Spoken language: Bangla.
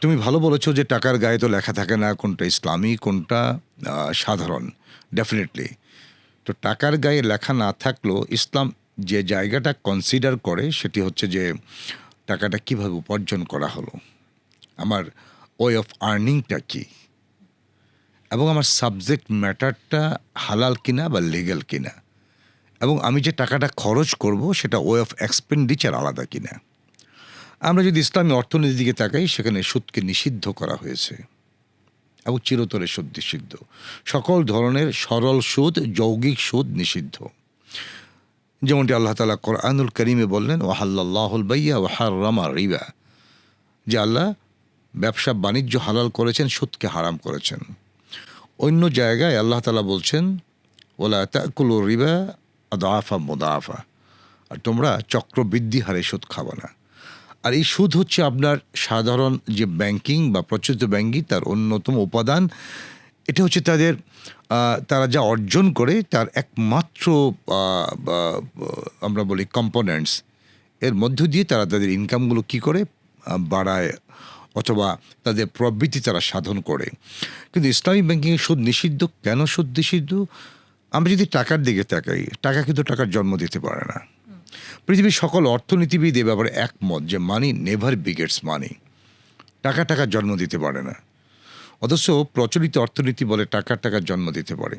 তুমি ভালো বলেছো যে টাকার গায়ে তো লেখা থাকে না কোনটা ইসলামী কোনটা সাধারণ। ডেফিনেটলি। তো টাকার গায়ে লেখা না থাকলেও ইসলাম যে জায়গাটা কনসিডার করে সেটি হচ্ছে যে টাকাটা কিভাবে উপার্জন করা হলো, আমার ওয়ে অফ আর্নিংটা কী, এবং আমার সাবজেক্ট ম্যাটারটা হালাল কিনা বা লিগ্যাল কিনা, এবং আমি যে টাকাটা খরচ করব সেটা ওয়ে অফ এক্সপেন্ডিচার আলাদা কিনা। আমরা যদি ইসলামী অর্থনীতির দিকে তাকাই সেখানে সুদকে নিষিদ্ধ করা হয়েছে এবং চিরতরে সুদ নিষিদ্ধ। সকল ধরনের সরল সুদ, যৌগিক সুদ নিষিদ্ধ। যেমনটি আল্লাহ তাআলা কোরআনুল কারীমে বললেন, ওয়াহাল্লাল্লাহুল বাইয়া ওয়া হাররামা রিবা, যে আল্লাহ ব্যবসা বাণিজ্য হালাল করেছেন, সুদকে হারাম করেছেন। অন্য জায়গায় আল্লাহ তাআলা বলছেন, ওয়ালা তাকুলু রিবা আদআফা মুদাআফা, আর তোমরা চক্রবৃদ্ধি হারে সুদ খাবা না। আর এই সুদ হচ্ছে আপনার সাধারণ যে ব্যাংকিং বা প্রচলিত ব্যাংকিং তার অন্যতম উপাদান। এটা হচ্ছে তাদের তারা যা অর্জন করে তার একমাত্র আমরা বলি কম্পোনেন্টস। এর মধ্য দিয়ে তারা তাদের ইনকামগুলো কী করে বাড়ায় অথবা তাদের প্রবৃত্তি তারা সাধন করে। কিন্তু ইসলামিক ব্যাংকিংয়ে সুদ নিষিদ্ধ। কেন সুদ নিষিদ্ধ? আমরা যদি টাকার দিকে তাকাই, টাকা কিন্তু টাকার জন্ম দিতে পারে না। পৃথিবীর সকল অর্থনীতিবিদ এ ব্যাপারে একমত যে মানি নেভার বিগেটস মানি। টাকা জন্ম দিতে পারে না। অথচ প্রচলিত অর্থনীতি বলে টাকার জন্ম দিতে পারে।